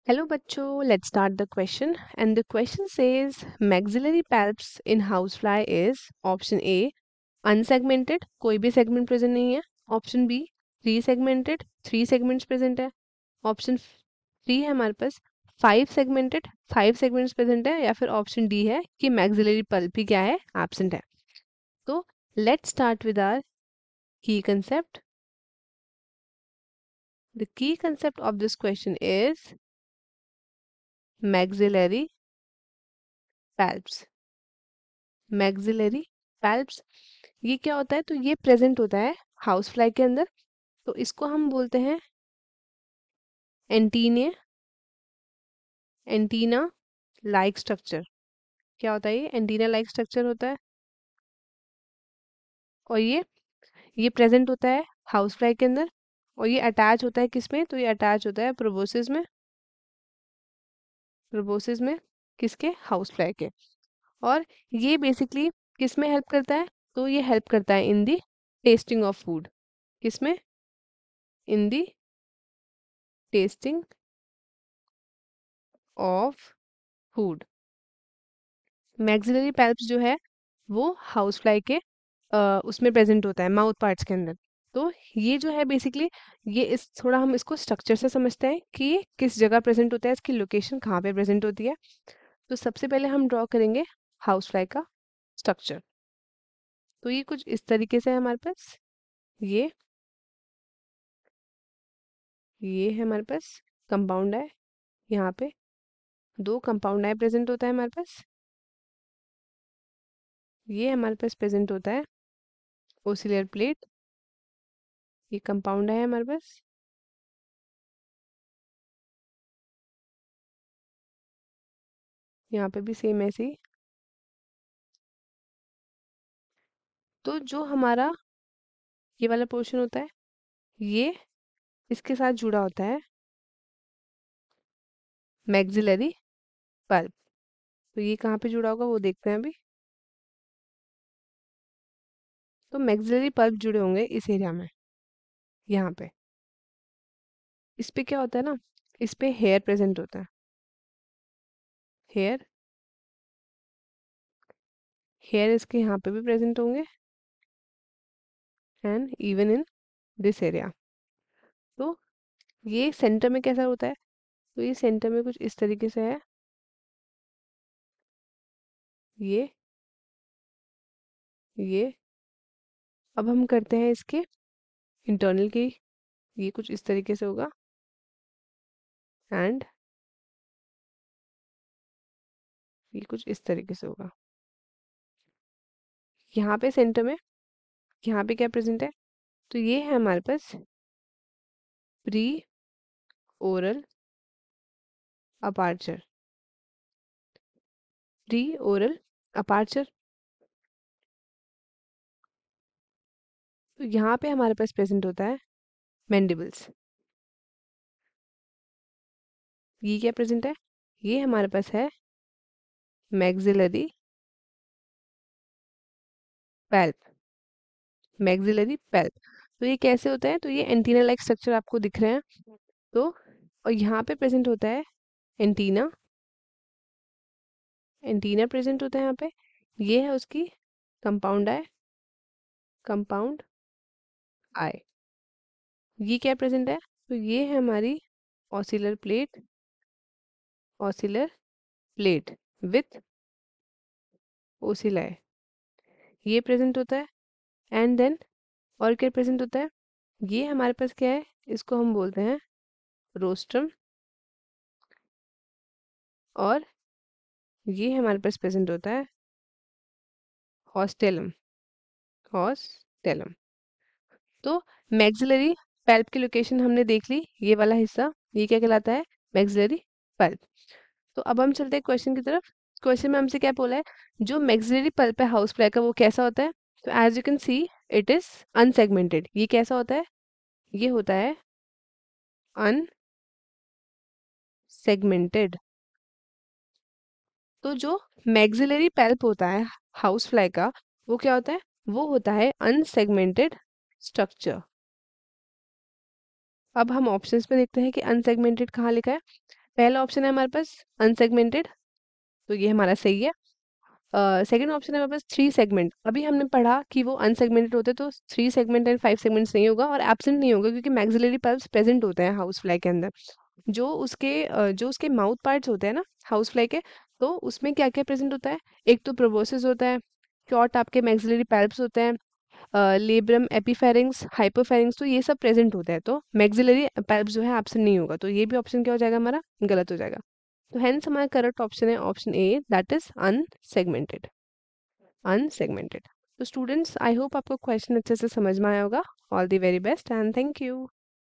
Hello बच्चों, let's start the question and the question says maxillary palps in housefly is option A unsegmented कोई भी segment present नहीं है, option B three segmented three segments present है, option C है हमारे पास five segments present है या फिर option D है कि maxillary pulp ही क्या है absent है. तो let's start with our key concept. The key concept of this question is maxillary palps. Maxillary palps ये क्या होता है? तो ये प्रेजेंट होता है हाउस फ्लाई के अंदर. तो इसको हम बोलते हैं एंटीने एंटीना लाइक स्ट्रक्चर. क्या होता है? ये एंटीना लाइक स्ट्रक्चर होता है और ये प्रेजेंट होता है हाउस फ्लाई के अंदर और ये अटैच होता है किसमें? तो ये अटैच होता है प्रोबोसिस में किसके? हाउस फ्लाई के. और ये बेसिकली किसमें हेल्प करता है? तो ये हेल्प करता है in the testing of food. किसमें? In the testing of food. Maxillary palps जो है वो हाउस फ्लाई के उसमें प्रेजेंट होता है माउथ पार्ट्स के अंदर. तो ये जो है बेसिकली ये इस थोड़ा हम इसको स्ट्रक्चर से समझते हैं कि ये किस जगह प्रेजेंट होता है, इसकी लोकेशन कहाँ पे प्रेजेंट होती है. तो सबसे पहले हम ड्रॉ करेंगे हाउस फ्लाई का स्ट्रक्चर. तो ये कुछ इस तरीके से है हमारे पास. ये ये है हमारे पास कंपाउंड है. यहाँ पे दो कंपाउंड है प्रेजेंट होता है हमारे पास. ये हमारे पास प्रेजेंट होता है ओसिलर प्लेट. ये कंपाउंड है हमारे पास. यहाँ पे भी सेम ऐसे ही. तो जो हमारा ये वाला पोर्शन होता है ये इसके साथ जुड़ा होता है मैक्सिलरी पल्प. तो ये कहाँ पे जुड़ा होगा वो देखते हैं अभी. तो मैक्सिलरी पल्प जुड़े होंगे इस एरिया में. यहाँ पे इस पे क्या होता है ना, इस पे हेयर प्रेजेंट होता है. हेयर हेयर इसके यहाँ पे भी प्रेजेंट होंगे and even in this area. तो ये सेंटर में कैसा होता है? तो ये सेंटर में कुछ इस तरीके से है. ये ये अब हम करते हैं इसके इंटरनल की. ये कुछ इस तरीके से होगा एंड ये कुछ इस तरीके से होगा. यहाँ पे सेंटर में यहाँ पे क्या प्रेजेंट है? तो ये है हमारे पास pre oral aperture. Pre oral aperture. तो यहाँ पे हमारे पास प्रेजेंट होता है मैंडिबल्स. ये क्या प्रेजेंट है? ये हमारे पास है मैक्सिलरी पैल्प. Maxillary palp. तो ये कैसे होता है? तो ये एंटीना लाइक स्ट्रक्चर आपको दिख रहे हैं. तो और यहाँ पे प्रेजेंट होता है एंटीना. एंटीना प्रेजेंट होता है यहाँ पे. ये है उसकी कंपाउंड आई. कंपाउंड आई. ये क्या प्रेजेंट है? तो ये है हमारी ocellar plate. Ocellar plate with ocelli. ये प्रेजेंट होता है एंड देन और क्या प्रेजेंट होता है? ये हमारे पास क्या है? इसको हम बोलते हैं रोस्ट्रम. और ये हमारे पास प्रेजेंट होता है हॉस्टेलम. हॉस्टेलम. तो मैक्सिलरी पल्प की लोकेशन हमने देख ली. ये वाला हिस्सा ये क्या कहलाता है? Maxillary pulp. तो अब हम चलते हैं क्वेश्चन की तरफ. क्वेश्चन में हमसे क्या बोला है? जो मैक्सिलरी पल्प है हाउस फ्लाई का वो कैसा होता है? तो as you can see it is unsegmented. ये कैसा होता है? ये होता है अनसेगमेंटेड. तो जो मैक्सिलरी पल्प होता है हाउस फ्लाई का वो क्या होता है? वो होता है अनसेगमेंटेड स्ट्रक्चर. अब हम ऑप्शंस में देखते हैं कि अनसेगमेंटेड कहाँ लिखा है. पहला ऑप्शन है हमारे पास अनसेगमेंटेड, तो ये हमारा सही है। सेकंड ऑप्शन है हमारे पास 3 सेगमेंट। अभी हमने पढ़ा कि वो अनसेगमेंटेड होते हैं, तो 3 सेगमेंट एंड 5 सेगमेंट्स नहीं होगा और एब्सेंट नहीं होगा, क्योंकि मैक्सिलरी पल्प्स प्रेजेंट होते हैं हाउस फ्लाई के अंदर। जो उसके माउथ पार्ट्स होते हैं ना हाउस फ्लाई के, तो उसमें क्या क्या प्रेजेंट होता है? एक तो प्रोबोसिस होता है, शॉर्ट आपके मैक्सिलरी पल्प्स होते हैं, लेब्रम, एपीफेरिंग्स, हाइपोफेरिंग्स, तो ये सब प्रेजेंट होता है। तो मैक्सिलरी पल्प्स जो है एब्सेंट नहीं होगा, तो ये भी ऑप्शन क्या हो जाएगा हमारा? गलत हो जाएगा। तो हेंस हमारा करेक्ट ऑप्शन है option A, that is unsegmented. Unsegmented. तो स्टूडेंट्स, आई होप आपको क्वेश्चन अच्छे से समझ में आया होगा। All the very best and thank you.